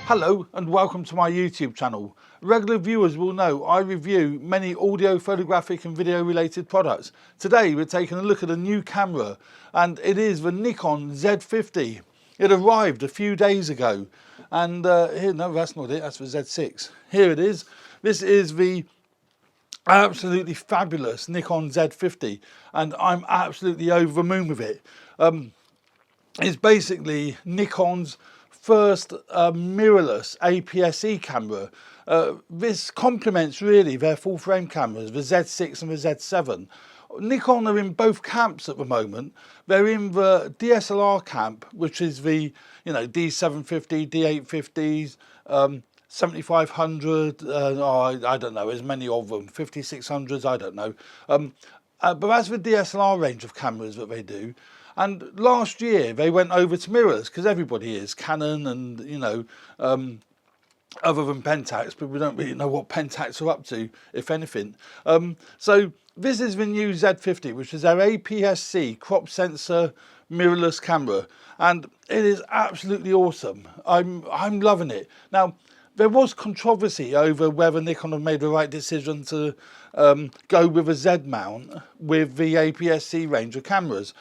Hello and welcome to my YouTube channel. Regular viewers will know I review many audio, photographic and video related products. Today we're taking a look at a new camera, and it is the Nikon Z50. It arrived a few days ago, and here, no, that's not it, that's the Z6. Here it is. This is the absolutely fabulous Nikon Z50, and I'm absolutely over the moon with it. It's basically Nikon's first mirrorless APS-C camera. This complements really their full frame cameras, the Z6 and the Z7. Nikon are in both camps at the moment. They're in the DSLR camp, which is the D750, D850s, 7500, I don't know, as many of them, 5600s, I don't know. But that's the DSLR range of cameras that they do. And last year they went over to mirrors, because everybody is, Canon and, other than Pentax, but we don't really know what Pentax are up to, if anything. So this is the new Z50, which is our APS-C crop sensor mirrorless camera, and it is absolutely awesome. I'm loving it. Now, there was controversy over whether Nikon have made the right decision to go with a Z mount with the APS-C range of cameras.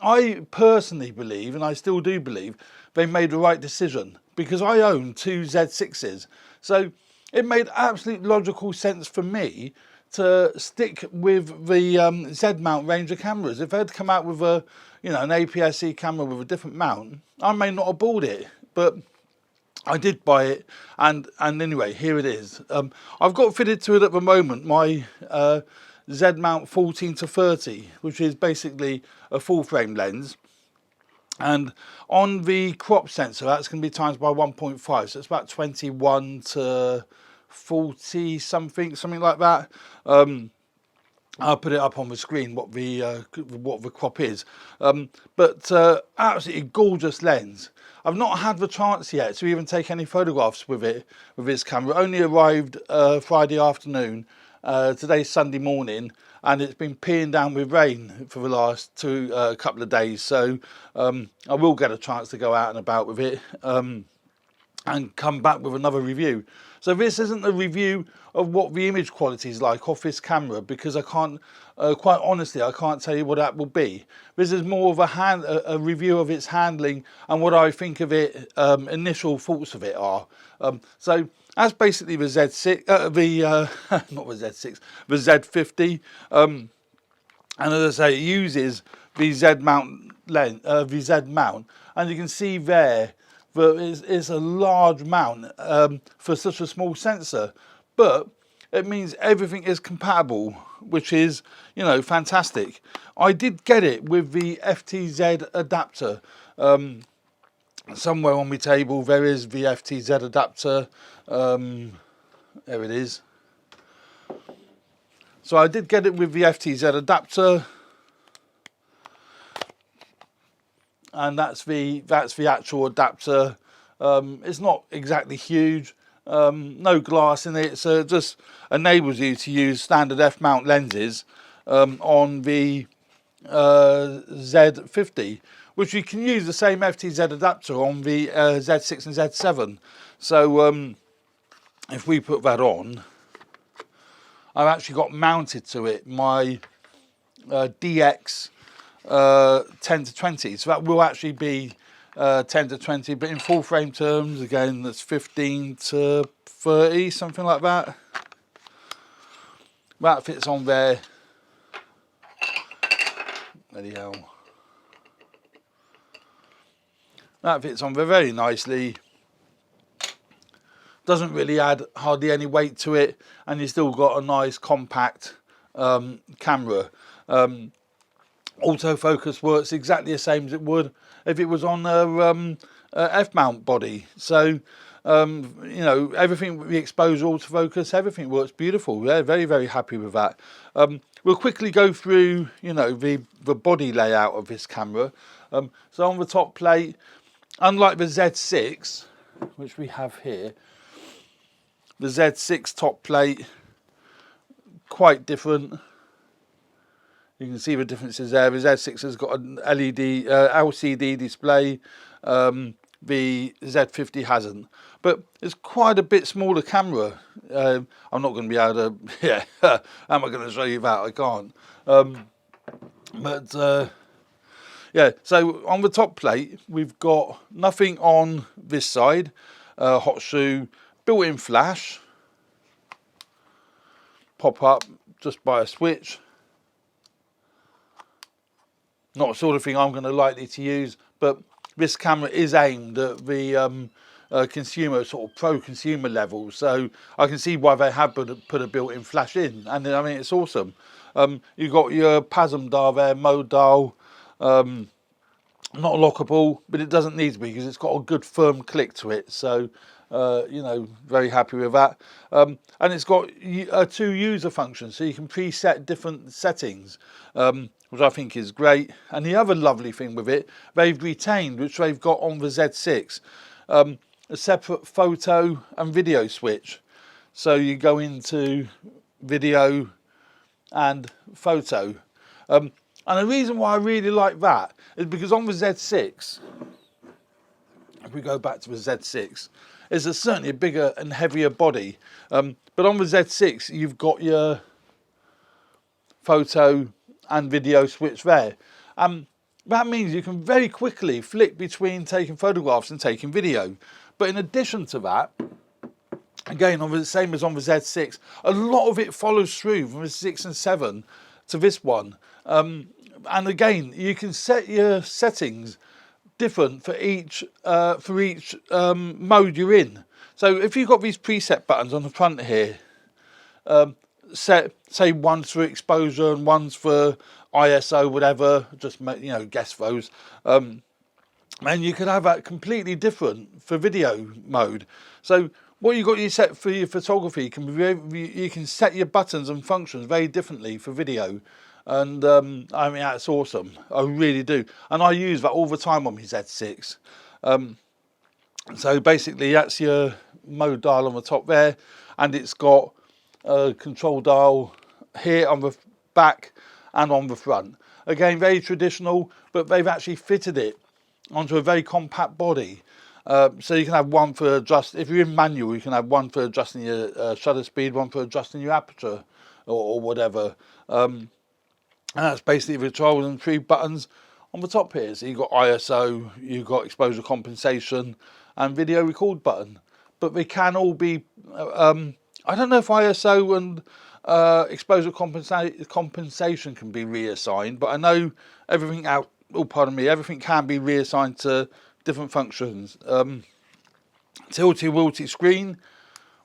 I personally believe, and I still do believe, they made the right decision, because I own two Z6s. So it made absolute logical sense for me to stick with the Z mount range of cameras. If they'd come out with an APS-C camera with a different mount, I may not have bought it, but I did buy it, and anyway, here it is. I've got fitted to it at the moment my Z mount 14-30, which is basically a full frame lens, and on the crop sensor that's going to be times by 1.5, so it's about 21 to 40 something like that. I'll put it up on the screen what the crop is, but absolutely gorgeous lens. I've not had the chance yet to even take any photographs with this camera. It only arrived Friday afternoon. Today's Sunday morning, and it's been peeing down with rain for the last couple of days, so I will get a chance to go out and about with it and come back with another review. So this isn't a review of what the image quality is like off this camera, because I can't, quite honestly, I can't tell you what that will be. This is more of a review of its handling and what I think of it, initial thoughts of it are. So that's basically the Z6, not the Z6, the Z50. And as I say, it uses the Z mount and you can see there that it's a large mount for such a small sensor, but it means everything is compatible, which is, fantastic. I did get it with the FTZ adapter. Somewhere on my table there is the FTZ adapter. There it is. So I did get it with the FTZ adapter, and that's the actual adapter. It's not exactly huge, no glass in it, so it just enables you to use standard f-mount lenses on the Z50, which you can use the same FTZ adapter on the Z6 and Z7. So if we put that on, I've actually got mounted to it my DX 10-20, so that will actually be 10-20, but in full frame terms, again, that's 15-30, something like that. That fits on there. Bloody hell. That fits on there very nicely. Doesn't really add hardly any weight to it, and you've still got a nice compact camera. Autofocus works exactly the same as it would if it was on a f-mount body. So everything with the exposure, autofocus, everything works beautiful. They're very, very happy with that. We'll quickly go through the body layout of this camera. So on the top plate, unlike the Z6, which we have here, the Z6 top plate, quite different. You can see the differences there. The Z6 has got an LED, LCD display, the Z50 hasn't. But it's quite a bit smaller camera. I'm not going to be able to, yeah, how am I going to show you that? I can't. Yeah, so on the top plate, we've got nothing on this side. Hot shoe, built-in flash, pop up just by a switch. Not the sort of thing I'm going to likely to use, but this camera is aimed at the consumer, sort of pro-consumer level, so I can see why they have put a built-in flash in, and I mean, it's awesome. You've got your PASM dial there, mode dial, not lockable, but it doesn't need to be because it's got a good firm click to it, so you know, very happy with that. And it's got 2 user functions, so you can preset different settings, which I think is great. And the other lovely thing with it, they've retained, which they've got on the Z6, a separate photo and video switch. So you go into video and photo. And the reason why I really like that is because on the Z6, if we go back to the Z6, it's certainly a bigger and heavier body. But on the Z6, you've got your photo and video switch there. That means you can very quickly flick between taking photographs and taking video. But in addition to that, again, on the same as on the Z6, a lot of it follows through from the 6 and 7 to this one. And again, you can set your settings different for each mode you're in. So if you've got these preset buttons on the front here, set, say, one's for exposure and one's for ISO, whatever, just, you know, guess those. And you could have that completely different for video mode. So what you've got you set for your photography, you can set your buttons and functions very differently for video. And I mean, that's awesome. I really do. And I use that all the time on my Z6. So basically that's your mode dial on the top there, and it's got a control dial here on the back and on the front. Again, very traditional, but they've actually fitted it onto a very compact body. So you can have one for if you're in manual, you can have one for adjusting your shutter speed, one for adjusting your aperture or whatever. And that's basically the control and 3 buttons on the top here. So you've got ISO, you've got exposure compensation and video record button. But they can all be, I don't know if ISO and exposure compensation can be reassigned, but I know everything everything can be reassigned to different functions. Tilty-wilty screen,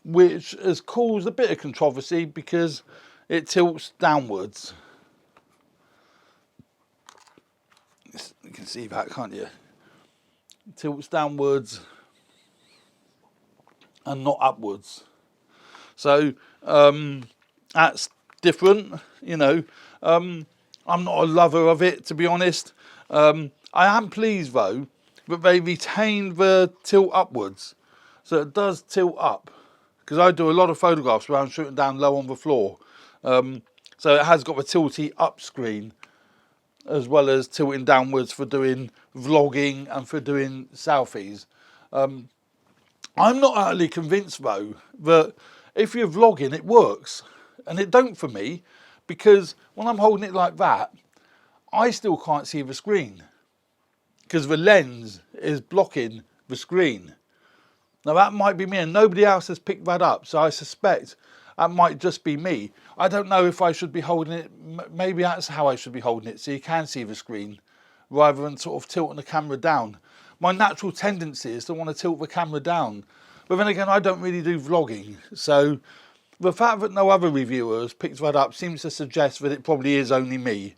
which has caused a bit of controversy because it tilts downwards. You can see that, can't you? It tilts downwards and not upwards. So that's different, you know. I'm not a lover of it, to be honest. I am pleased though that they retained the tilt upwards, so it does tilt up, because I do a lot of photographs where I'm shooting down low on the floor. So it has got the tilty up screen as well as tilting downwards for doing vlogging and for doing selfies. I'm not utterly convinced though that if you're vlogging it works, and it don't for me, because when I'm holding it like that, I still can't see the screen because the lens is blocking the screen. Now that might be me, and nobody else has picked that up, so I suspect that might just be me. I don't know if I should be holding it, maybe that's how I should be holding it, so you can see the screen rather than sort of tilting the camera down. My natural tendency is to want to tilt the camera down, but then again I don't really do vlogging, so the fact that no other reviewer has picked that up seems to suggest that it probably is only me.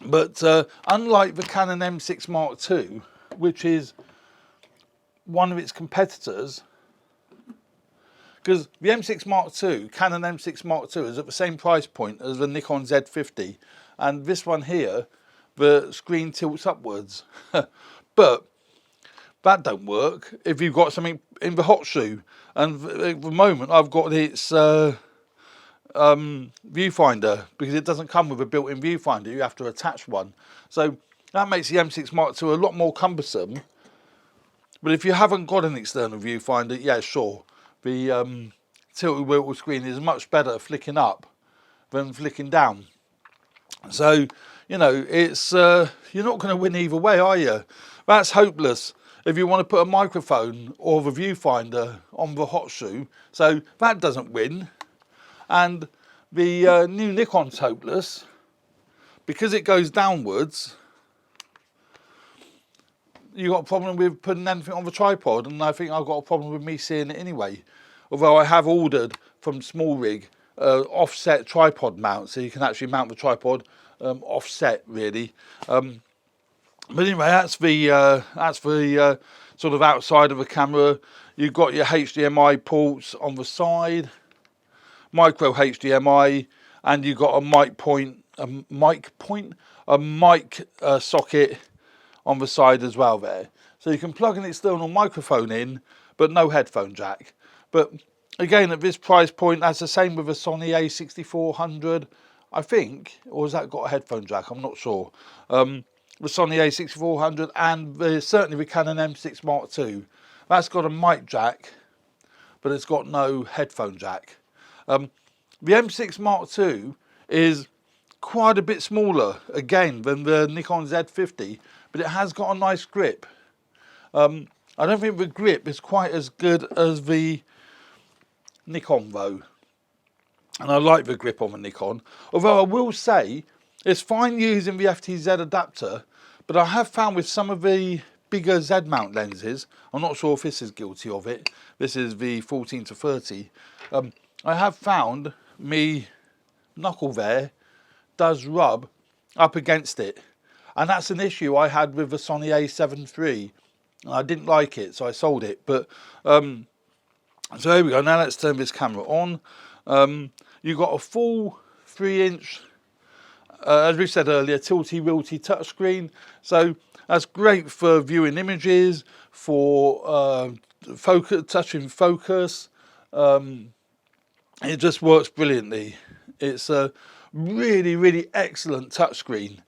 But unlike the Canon M6 Mark II, which is one of its competitors, because the M6 Mark II, Canon M6 Mark II, is at the same price point as the Nikon Z50, and this one here, the screen tilts upwards. But that don't work if you've got something in the hot shoe, and at the moment I've got its viewfinder, because it doesn't come with a built-in viewfinder, you have to attach one. So that makes the M6 Mark II a lot more cumbersome But if you haven't got an external viewfinder, yeah, sure, the tilted wheel screen is much better flicking up than flicking down. So, you know, it's you're not going to win either way, are you? That's hopeless if you want to put a microphone or the viewfinder on the hot shoe. So that doesn't win. And the new Nikon's hopeless because it goes downwards. You got a problem with putting anything on the tripod, and I think I've got a problem with me seeing it anyway. Although I have ordered from Small Rig offset tripod mount, so you can actually mount the tripod offset really. But anyway, that's the sort of outside of the camera. You've got your HDMI ports on the side, micro HDMI, and you've got a mic socket on the side as well there. So you can plug an external microphone in, but no headphone jack. But again, at this price point, that's the same with a Sony A6400, I think, or has that got a headphone jack? I'm not sure. The Sony A6400 and certainly the Canon M6 Mark II. That's got a mic jack, but it's got no headphone jack. The M6 Mark II is quite a bit smaller, again, than the Nikon Z50, but it has got a nice grip. I don't think the grip is quite as good as the Nikon though. And I like the grip on the Nikon. Although I will say, it's fine using the FTZ adapter, but I have found with some of the bigger Z mount lenses, I'm not sure if this is guilty of it, this is the 14 to 30, I have found me knuckle there does rub up against it. And that's an issue I had with the Sony A7 III. I didn't like it, so I sold it. But so here we go. Now let's turn this camera on. You've got a full 3-inch, as we said earlier, tilty-wilty touchscreen. So that's great for viewing images, for touching focus. It just works brilliantly. It's a really, really excellent touchscreen,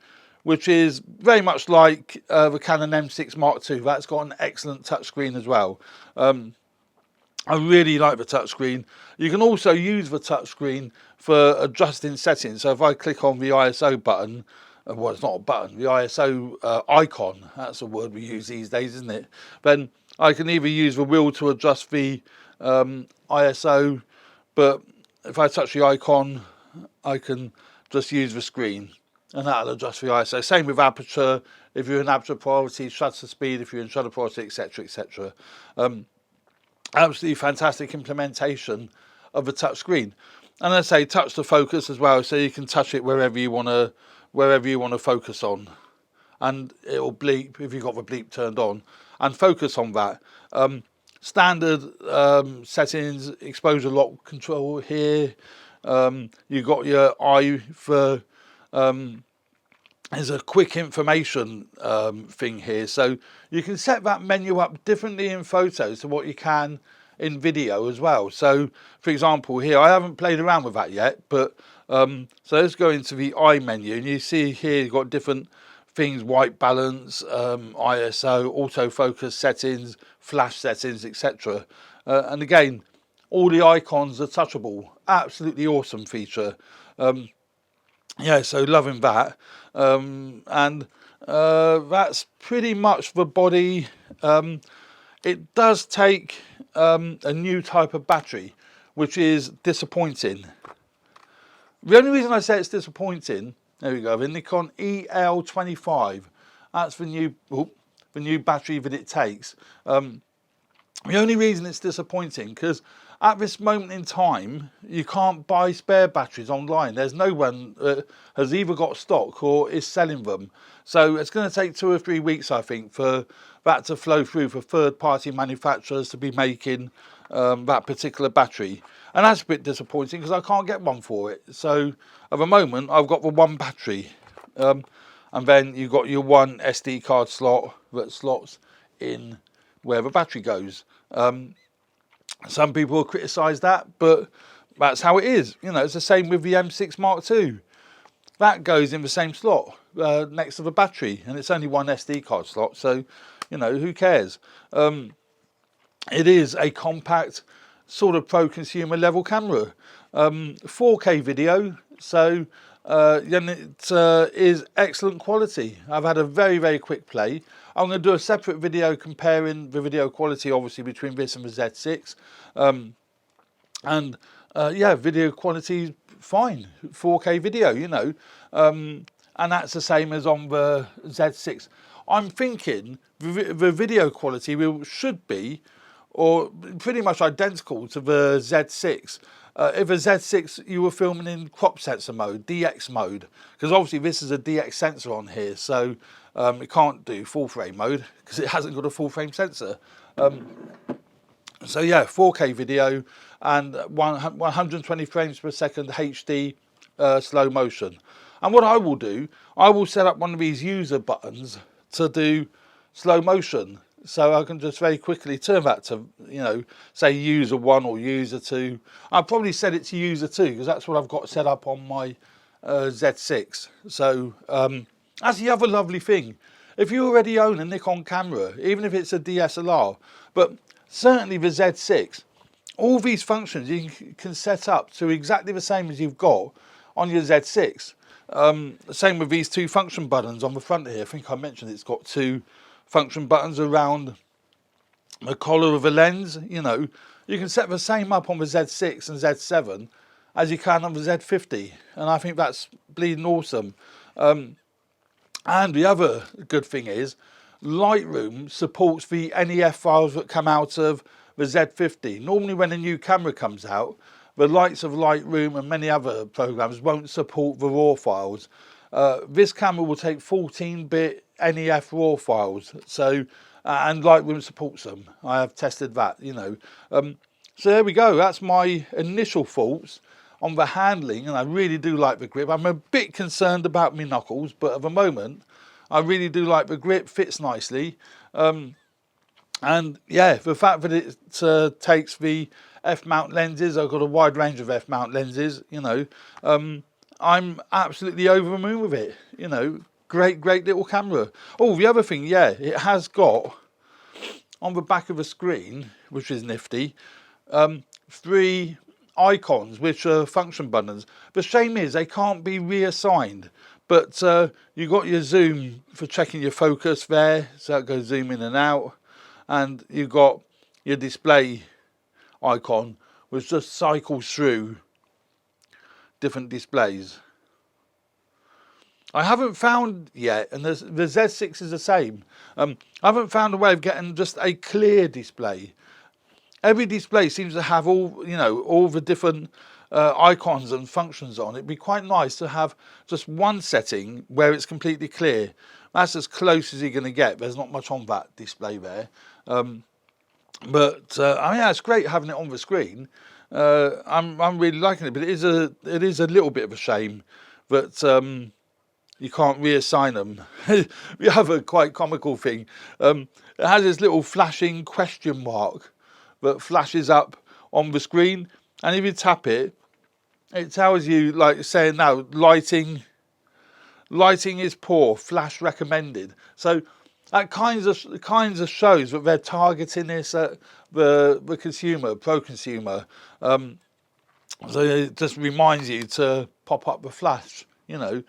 which is very much like the Canon M6 Mark II. That's got an excellent touchscreen as well. I really like the touchscreen. You can also use the touchscreen for adjusting settings. So if I click on the ISO button, well, it's not a button, the ISO icon, that's a word we use these days, isn't it? Then I can either use the wheel to adjust the ISO, but if I touch the icon, I can just use the screen and that'll adjust the ISO. Same with aperture, if you're in aperture priority, shutter speed, if you're in shutter priority, etc, etc. Absolutely fantastic implementation of the touch screen. And I say touch to focus as well, so you can touch it wherever you want to focus on, and it will bleep if you've got the bleep turned on and focus on that. Standard settings, exposure lock control here. You've got your eye for there's a quick information thing here, so you can set that menu up differently in photos to what you can in video as well. So for example here, I haven't played around with that yet, but so let's go into the eye menu, and you see here you've got different things: white balance, ISO, autofocus settings, flash settings, etc. And again, all the icons are touchable. Absolutely awesome feature. Yeah, so loving that. And that's pretty much the body. It does take a new type of battery, which is disappointing. The only reason I say it's disappointing, there we go, the Nikon EL25. That's the new battery that it takes. The only reason it's disappointing, because at this moment in time, you can't buy spare batteries online. There's no one that has either got stock or is selling them. So it's going to take 2 or 3 weeks, I think, for that to flow through for third-party manufacturers to be making that particular battery. And that's a bit disappointing because I can't get one for it. So at the moment, I've got the one battery. And then you've got your one SD card slot that slots in where the battery goes. Some people will criticise that, but that's how it is. You know, it's the same with the M6 Mark II. That goes in the same slot next to the battery, and it's only one SD card slot. So, You know, who cares? It is a compact, sort of pro-consumer level camera. 4K video, so and it is excellent quality. I've had a very, very quick play. I'm going to do a separate video comparing the video quality, obviously, between this and the Z6. Yeah, video quality fine, 4K video, you know, and that's the same as on the Z6. I'm thinking the video quality should be, or pretty much identical to the Z6. If a Z6 you were filming in crop sensor mode, DX mode, because obviously this is a DX sensor on here, so it can't do full frame mode because it hasn't got a full frame sensor. So yeah, 4K video and 120 frames per second HD slow motion. And what I will do, I will set up one of these user buttons to do slow motion. So I can just very quickly turn that to, you know, say user 1 or user 2. I'll probably set it to user 2 because that's what I've got set up on my Z6. So that's the other lovely thing. If you already own a Nikon camera, even if it's a DSLR, but certainly the Z6, all these functions you can set up to exactly the same as you've got on your Z6. Same with these two function buttons on the front here. I think I mentioned it's got two function buttons around the collar of the lens. You know, you can set the same up on the Z6 and Z7 as you can on the Z50, and I think that's bleeding awesome. And the other good thing is Lightroom supports the NEF files that come out of the Z50. Normally when a new camera comes out, the likes of Lightroom and many other programs won't support the RAW files. This camera will take 14-bit NEF RAW files, so and Lightroom supports them. I have tested that, you know. So there we go. That's my initial thoughts on the handling, and I really do like the grip. I'm a bit concerned about my knuckles, but at the moment, I really do like the grip. Fits nicely. And yeah, the fact that it takes the f-mount lenses, I've got a wide range of f-mount lenses, you know, I'm absolutely over the moon with it, you know, great little camera. Oh, the other thing, yeah, it has got, on the back of the screen, which is nifty, 3 icons, which are function buttons. The shame is they can't be reassigned, but you've got your zoom for checking your focus there, so it goes zoom in and out. And you've got your display icon, which just cycles through different displays. I haven't found yet, and the Z6 is the same, I haven't found a way of getting just a clear display. Every display seems to have all, you know, all the different icons and functions on. It'd be quite nice to have just one setting where it's completely clear. That's as close as you're going to get. There's not much on that display there. But I mean, that's great having it on the screen. I'm really liking it, but it is a little bit of a shame that you can't reassign them. The other quite comical thing, it has this little flashing question mark that flashes up on the screen, and if you tap it, it tells you, like saying now, lighting is poor, flash recommended. So that kinds of shows that they're targeting this at the consumer, pro-consumer. So it just reminds you to pop up the flash, you know.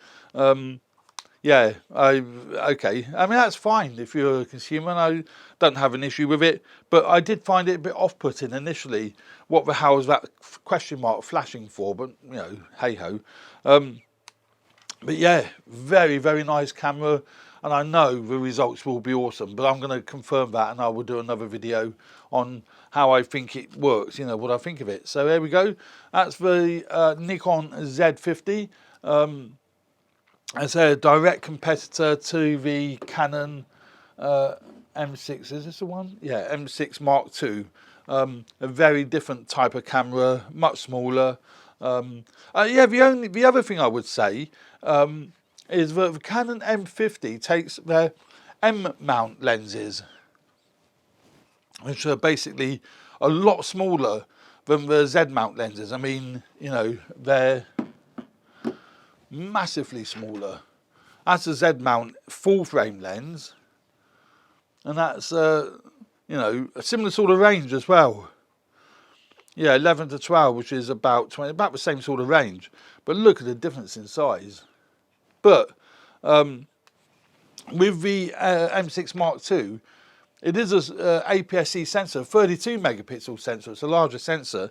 Yeah, okay. I mean, that's fine if you're a consumer, and I don't have an issue with it. But I did find it a bit off-putting initially. What the hell is that question mark flashing for? But, you know, hey-ho. But yeah, very nice camera. And I know the results will be awesome. But I'm going to confirm that, and I will do another video on how I think it works, you know, what I think of it. So there we go. That's the Nikon Z50. It's a direct competitor to the Canon M6, is this the one? Yeah, M6 Mark II. A very different type of camera, much smaller. Yeah, the other thing I would say is that the Canon M50 takes their M-mount lenses, which are basically a lot smaller than the Z-mount lenses. I mean, you know, they're massively smaller. That's a Z-mount full frame lens, and that's you know, a similar sort of range as well. Yeah, 11 to 12, which is about 20, about the same sort of range. But look at the difference in size. But with the M6 Mark II, it is a APS-C sensor, 32 megapixel sensor. It's a larger sensor,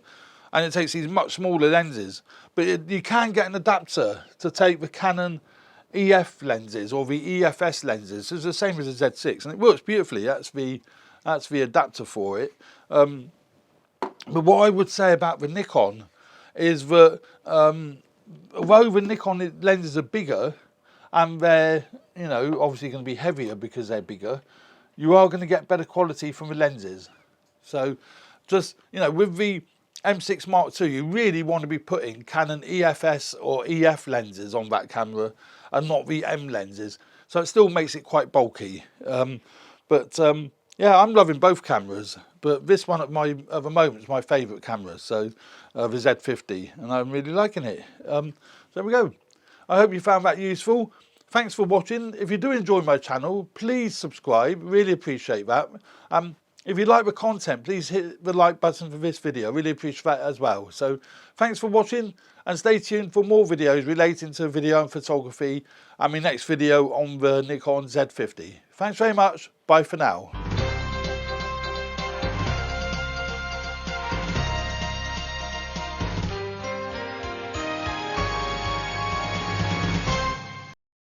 and it takes these much smaller lenses. But you can get an adapter to take the Canon EF lenses or the EFS lenses. It's the same as the Z6, and it works beautifully. That's the adapter for it. But what I would say about the Nikon is that although the Nikon lenses are bigger and they're, you know, obviously going to be heavier because they're bigger, you are going to get better quality from the lenses. So just, you know, with the M6 Mark II, you really want to be putting Canon EFS or EF lenses on that camera and not the M lenses. So it still makes it quite bulky. Yeah, I'm loving both cameras, but this one at the moment is my favourite camera, so the Z50, and I'm really liking it. So there we go. I hope you found that useful. Thanks for watching. If you do enjoy my channel, please subscribe. Really appreciate that. If you like the content, please hit the like button for this video. Really appreciate that as well. So thanks for watching, and stay tuned for more videos relating to video and photography, and my next video on the Nikon Z50. Thanks very much. Bye for now.